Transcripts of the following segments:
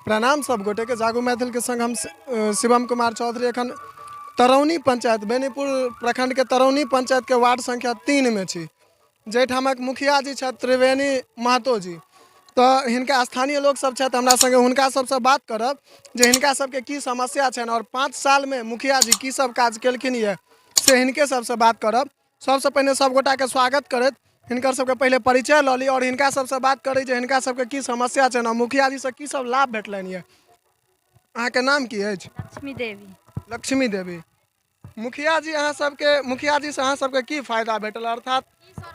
प्रणाम सब गोटे के। जागो मैथिल के संग हम शिवम कुमार चौधरी एखन तरौनी पंचायत बेनीपुर प्रखंड के तरौनी पंचायत के वार्ड संख्या 3 में छी, जेठामक मुखिया जी छथि त्रिवेणी महतो जी। तो हिनका स्थानीय लोग सब छथि हमरा संगे, हुनका सबसे बात करब जे हिनका सबके की समस्या छनि और 5 साल में मुखिया जी की सब काज केलखिन ये से हिनके सबसे बात करब। सबसे पहिने सब गोटा के स्वागत करैत हिनकर सबके पहले परिचय लऽ ली और हिनका सबसे बात करी जे हिनका सबके की समस्या छनि और मुखिया जी से की सब लाभ भेटलनि ये। अहाँके नाम की अछि? लक्ष्मी देवी। लक्ष्मी देवी। मुखिया जी अहाँ सबके मुखिया जी से अहाँ सबके की फायदा भेटल, अर्थात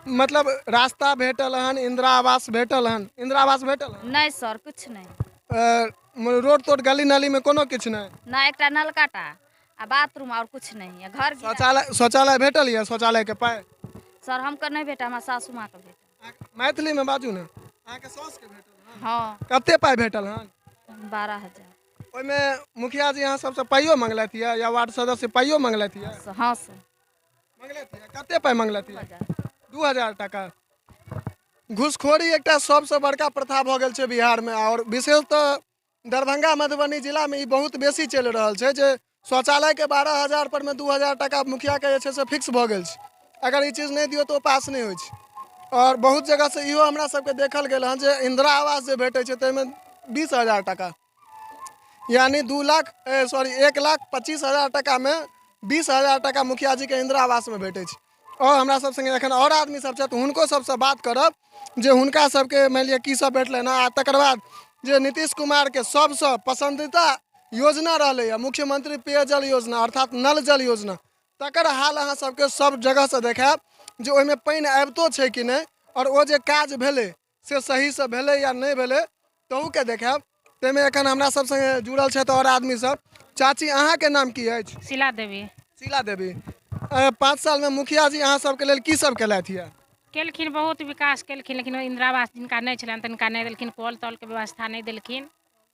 मतलब रास्ता भेटल हन, इंदिरा आवास भेटल हन? इंदिरा आवास भेटल हन? नहीं सर, कुछ नहीं। रोड तोड गली नाली में कोनो किछु नहीं? ना एक नलकाटा आ बाथरूम और कुछ नहीं है। घर शौचालय भेटल ये? शौचालय के पाय सर हमको नहीं भेटा, हमारे सासू माँ के भेटा। मैथिली में बाजू ने। अहाँके साउस के भेटल हन? हाँ। कते पाय भेटल हन? 12,000। ओइमे मुखिया जी अहाँ सबसे पाइयो मंगलथि है या वार्ड सदस्य पाइयो मंगलथि है? हाँ सर। मंगलथि है? कते पाय मंगलथि है? 2,000। 2,000 टका। घूसखोरी एकटा सबसे बड़का प्रथा भऽ गेल छै बिहार में, और विशेषतः दरभंगा मधुबनी जिला में ई बहुत बेसी चलि रहल छै जे शौचालय के 12,000 पर में 2,000 टका मुखिया के जे छै से फिक्स भऽ गेल छै। अगर ई चीज नहीं दियो तो पास नहीं होइ छै। और बहुत जगह से इहो हमरा सबके देखल गेल हन जे इंदिरा आवास जे भेटै छै ताहिमे 20,000 टका, यानी 1,25,000 टका में 20,000 टका मुखिया जी के इंदिरा आवास में भेटै छै। और हमरा सब संगे एखन और आदमी सब छथि, हुनको सबसे बात करब जे हुनका सबके मान लिअ की सब भेटलनि आ तकर बाद जे नीतीश कुमार के सबसे पसंदीदा योजना रहलै है मुख्यमंत्री पेयजल योजना अर्थात नल जल योजना, तकर हाल अहाँ सबके सब जगह से देखायब जे ओहिमे पानि आबितो छै कि नहीं और ओ जे काज भेलै से सही से भेलै या नहीं भेलै तहू के देखायब। ताहिमे एखन हमरा सब संगे जुड़ल छथि और आदमी सब। चाची अहाँ के नाम की अछि? शीला देवी। शीला देवी। 5 साल में मुखिया जी अहाँ सबके लेल की सब केलथि है? केलखिन, बहुत विकास केलखिन, लेकिन इंदिरा आवास जिनका नहीं छलनि तिनका नहीं देलखिन, कल तल के व्यवस्था नहीं देलखिन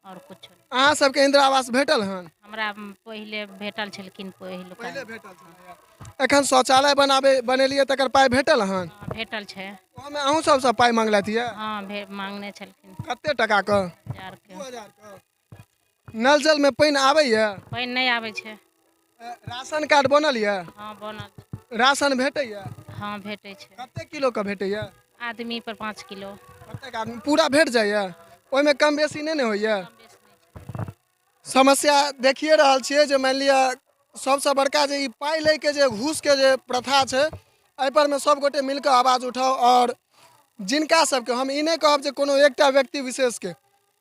और कुछ नहीं। अहाँ सबके इंदिरा आवास भेटल हन? हमरा पहले भेटल छलखिन। पहले भेटल छलै। एखन शौचालय बनेलिए तकर पाय भेटल हन? भेटल छै। ओहिमे अहूँ सबसे पाय मंगलथि है? हाँ मांगने छलखिन। कते टका क? 1,000 के। 2,000 क। नल जल में पानि आबैया? पानि नहीं आबै छै। राशन कार्ड बनल ये? हाँ बनल। राशन भेटैया? हाँ भेटै छै। कते किलो का भेटैया? आदमी पर 5 किलो। कतेक आदमी पूरा भेट जाइया? ओहिमे कम बेसी नहीं ने होइया? कम बेस नहीं छै। समस्या देखिए रहल छियै जे मान लिअ सबसे बड़का जे ई पाइ लै के जे घूस के जे प्रथा छै एहि पर में सब गोटे मिलकर आवाज उठाओ। और जिनका सबके हम ई नहीं कहब जे कोनो एकटा व्यक्ति विशेष के,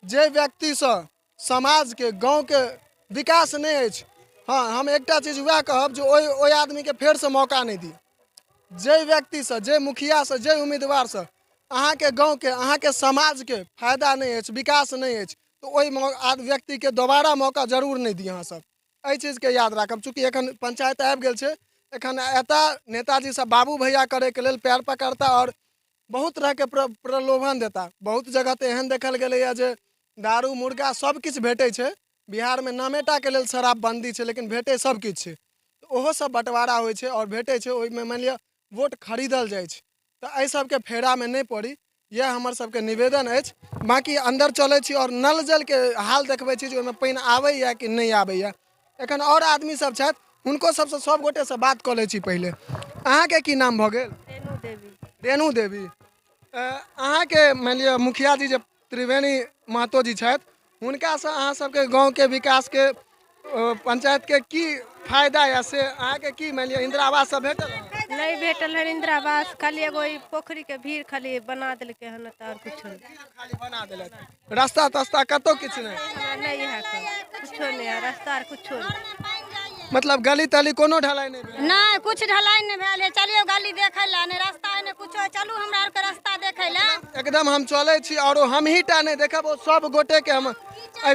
जे व्यक्ति से समाज के गाँव के विकास नहीं अछि, हाँ हम एकटा चीज वह कहब जो ओइ आदमी के फेर से मौका नहीं दी। जे व्यक्ति से, जे मुखिया से, जे उम्मीदवार से अहाँ के गाँव के, अहाँ के समाज के फायदा नहीं अछि, विकास नहीं अछि, तो ओहि व्यक्ति के दोबारा मौका जरूर नहीं दी अहाँ सब। एहि चीज के याद राखब। चूँकि एखन पंचायत आबि गेल छै, एखन एतऽ नेताजी सब बाबू भैया करे के लेल पैर पकड़ता और बहुत तरह के प्रलोभन देता। बहुत जगह तो एहन देखल गेलै जे दारू मुर्गा सब किछु भेटै छै। बिहार में नामेटा के लेल शराबबंदी छै लेकिन भेटै सब किछु छै। तो ओहो सब बंटवारा होइ छै और भेटै छै, ओहिमे मान लिअ वोट खरीदल जाइ छै। तो एहि सबके फेरा में नहीं पड़ी, यह हमर सबके निवेदन अछि। बाकी अंदर चलै छी और नल जल के हाल देखबै छी जे ओहिमे पानि आबैया कि नहीं आबैया। एखन और आदमी सब छथि, हुनको सबसे सब गोटे से बात कऽ लै छी पहले। अहाँके की नाम भऽ गेल? रेणु देवी। रेणु देवी। अहाँके मान लिअ मुखिया जी जे त्रिवेणी महतो जी छथि, हुनका से अहाँ सबके गाँव के विकास के पंचायत के की फायदा या से अहाँके की मान लिअ इंदिरा आवास सब भेटल? नहीं भेटल है इंदिरा आवास, खाली एगो पोखरी के भीड़ खाली बना देलके हन और कुछ खाली बना देलक। रास्ता तस्ता कतौ किछु नहीं? नहीं है, कुछ नहीं है, रास्ता और कुछ नहीं। मतलब गली तली कोनो ढलाई नहीं भेल? नहीं कुछ ढलाई नहीं भेल है। चलियो गली देखे ला, नहीं रास्ता है नहीं कुछ, चलू हमरा आर के रास्ता देखे ला। एकदम हम चले छी और हम ही टा नहीं देखब, वो सब गोटे के हम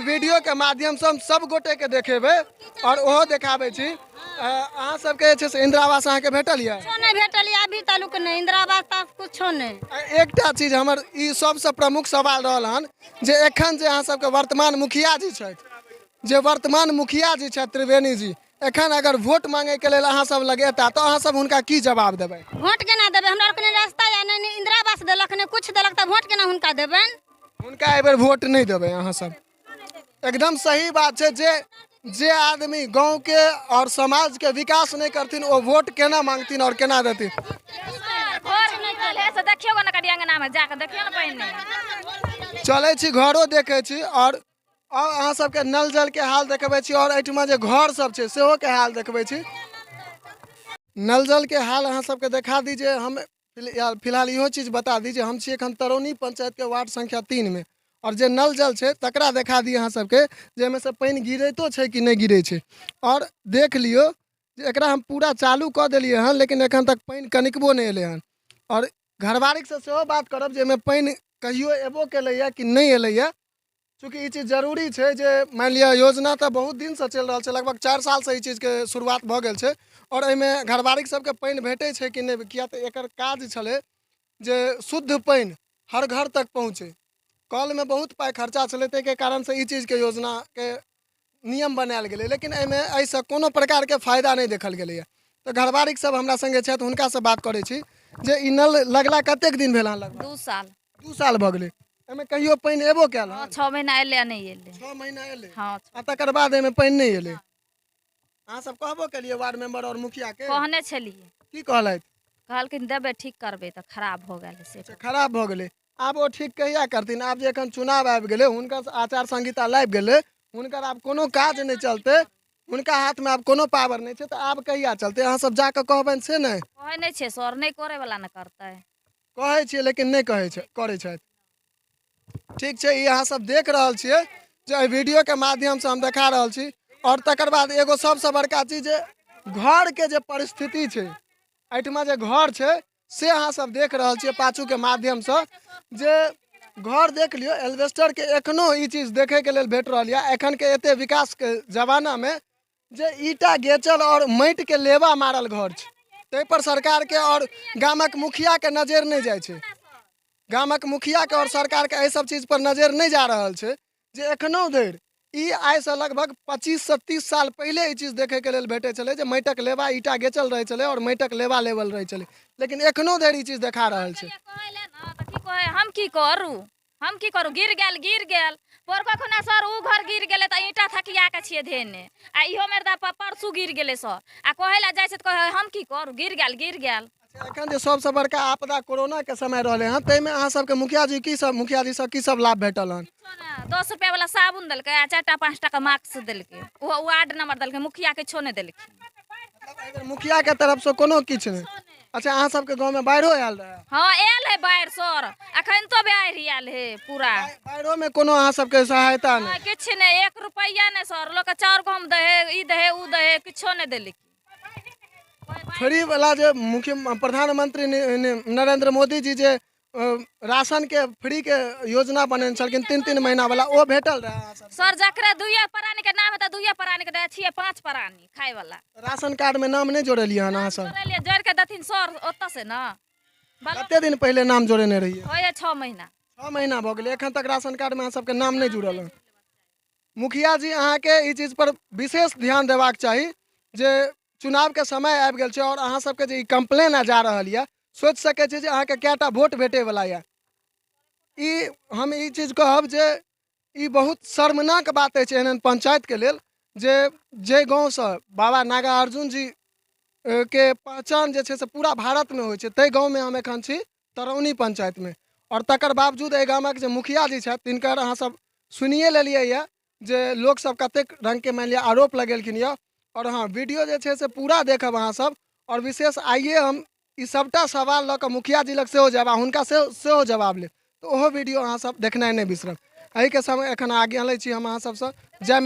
वीडियो के माध्यम से हम सब गोटे के देखेबे और ओहो देखाबे छी। अहाँ सबके जे छै से इंदिरा आवास अहाँ के भेटल या? कुछो नहीं भेटल है अभी तलुक नहीं, इंदिरा आवास तक कुछो नहीं। एकटा चीज हमर ई सबसे प्रमुख सवाल रहल हन जे एखन जे अहाँ सबके वर्तमान मुखिया जी छथि, जे वर्तमान मुखिया जी छथि त्रिवेणी जी, एखन अगर वोट मांगे के लेल अहाँ सब लगेता तो अहाँ सब हुनका की जवाब देबै? वोट केना देबै? हमरा आर के रास्ता या नहीं इंदिरा आवास देलक, नहीं कुछ देलक, तो वोट केना हुनका देबन? हुनका एहि बेर वोट नहीं देबै अहाँ सब? एकदम सही बात है। जे आदमी गांव के और समाज के विकास नहीं करथिन वो वोट केना मांगथिन और केना देथिन। घर निकल है से देखियो ना कड़ी अंगना में जाके देखियो ना पहिने। चले छी घरो देखे छी और अहाँ सबके नल जल के हाल देखबे छी और एठमा जे घर सब छै सेहो के हाल देखबे छी। नल जल के हाल अहाँ सबके देखा दीजिए। हम फिलहाल इहो चीज बता दी हम छी एखन तरौनी पंचायत के वार्ड संख्या 3 में और जे नल जल छै तकरा देखा दी अहाँ सबके जेमे से पानी गिरैतो छै कि नहीं गिरै छै। और देख लियो जे एकरा हम पूरा चालू कऽ देलिए हन लेकिन एखन तक पानी कनिकबो नहीं एलै हन। और घरबारिक से सेहो बात करब जे एमे पानी कहियो एबो केलैया कि नहीं एलैया, चूँकि ये चीज जरूरी है जे मान लिया योजना तो बहुत दिन से चल रहा है, लगभग 4 साल से ये चीज के शुरुआत भ गेल छै और एमे घरबारिक सबके पानी भेटे छै कि नहीं, किया तो एकर काज छले जे शुद्ध पानी हर घर तक पहुँचे। कल में बहुत पाई खर्चा छले के कारण से ई चीज के योजना के नियम बनायल गेलै, लेकिन एमे ऐसा कोनो प्रकार के फायदा नहीं देखल गेलै। तो घरबारिक सब हमरा संगे छथि, हुनका से बात करै छी जे ई नल लगला कतेक दिन भेल हन? लगभग 2 साल 2 साल भ गेलै। एमे कहियो पानी एबो कैल हन? 6 महीना एले नहीं एले। 6 महीना एले हाँ आ तकर बाद एमे पानी नहीं एले। अहाँ सब कहबो केलिए वार्ड मेंबर और मुखिया के? कहने छलिए, की कहलथि? कहलखिन देबे ठीक करबे तो खराब हो गेल से। अच्छा, खराब भ गेलै। आब वो ठीक कहिया करथिन? आब जे एखन चुनाव आबि गेलै, हुनकर आचार संहिता लाइब गेलै, हुनकर आब कोनो काज नहीं चलते, हुनका हाथ में आब कोनो पावर नहीं छै, तो आब कहिया चलते? अहाँ सब जाके कहबनि से नहीं? कहै नहीं छै सर, नहीं करे वाला न करतै। कहै छियै लेकिन नहीं कहै छै, करै छथि। ठीक छै, ई अहाँ सब देख रहल छियै जे एहि वीडियो के माध्यम से हम देखा रहल छी। और तकर बाद एगो सबसे बड़का चीज जे घर के जे परिस्थिति छै, एठमा जे घर छै से अहाँ सब देख रहल छियै पाछू के माध्यम से, जे घर देख लियो एल्वेस्टर के एखनो ई चीज देखे के लेल भेट रहल यऽ। एखन के एते विकास के जमाना में जे ईटा गेचल और माटि के लेबा मारल घर छै, तै पर सरकार के और गामक मुखिया के नजर नहीं जाय छै। गामक मुखिया के और सरकार के एहि सब चीज पर नजर नहीं जा रहल छै जे एखनो धरि ई आइ से लगभग 25 से 30 साल पहले ई चीज देखे के लेल भेटे छले जे माटिक लेबा ईटा गेचल रहे छले और माटिक लेबा लेवल रहे छले, लेकिन एखनो धरि ई चीज देखा रहल छै। कहले न त की कहे हम की करू, हम की करू? गिर गेल पोरका खुना सर उ घर गिर गेले त ईटा थकिया के छिए धेने आ इहो मेरदा परसू गिर गेले सर आ कहेला जाय छै त कहे हम की करू? गिर गेल। एखन जे सबसे बड़का आपदा कोरोना के समय रहले हन, तै में अहाँ सबके मुखिया जी सब की सब लाभ भेटल हन? 10 रुपया वाला साबुन देलकै आ 4टा 5टा का मास्क देलकै, वो वार्ड नंबर देलकै, मुखिया के छो नहीं देलकै। मतलब मुखिया के तरफ से कोनो किछ नहीं। अच्छा, अहाँ सबके गांव में बाढ़ो आयल रहे? हाँ आयल है बाढ़ सर, अखन तो बाढ़ आयल है पूरा। बाढ़ो में कोनो अहाँ सबके सहायता नहीं? किछ नहीं, 1 रुपया नहीं सर। लोग चाउर गहूम दे है, ई दे है, ऊ दे है, किछो नहीं देलकै। फ्री वाला जो प्रधानमंत्री नरेंद्र मोदी जी जे राशन के फ्री के योजना बनेने छलखिन 3-3 महीना वाला, वो भेटल रहे अहाँ सब? सर जकरा 2 प्राणी के नाम है त 2 प्राणी के दे छिए, 5 प्राणी खाए वाला। राशन कार्ड में नाम नहीं जोड़लिए हन अहाँ सब? जोड़ के देथिन सर ओत से ना। कते दिन पहले नाम जोड़ेने रहिए? होय 6 महीना। 6 महीना भ गेलै, एखन तक राशन कार्ड में अहाँ सबके नाम नहीं जुड़ल हन। मुखिया जी अहाँ के ई चीज पर विशेष ध्यान देबाक चाही जे चुनाव के समय आबि गेल छै और अहाँ सबके जे ई कंप्लेन आ जा रहल यऽ, सोच सकै छी जे अहाँ के कएटा वोट भेटे वाला यऽ। ई हम ई चीज कहब जे ई बहुत शर्मनाक बात अछि एहन पंचायत के लेल जे गाँव से बाबा नागार्जुन जी के पहचान जे छै से पूरा भारत में होइ छै, तै गाँव में हम एखन छी तरौनी पंचायत में। और तकर बावजूद एहि गामक जे मुखिया जी छथि तिनकर अहाँ सब सुनिए लेलिए यऽ जे लोग सब कतेक रंग के मान लिअ आरोप लगेलखिन यऽ। और हाँ, वीडियो जे छै से पूरा देखब अहाँ सब, और विशेष आइए हम ई सबटा सवाल लऽ कऽ मुखिया जी लग सेहो जायब, हुनका सेहो जवाब लेब, तो ओहो वीडियो अहाँ सब देखनाइ नहीं बिसरब। एहि के समय एखन आगे लै छी हम अहाँ सबसँ। जय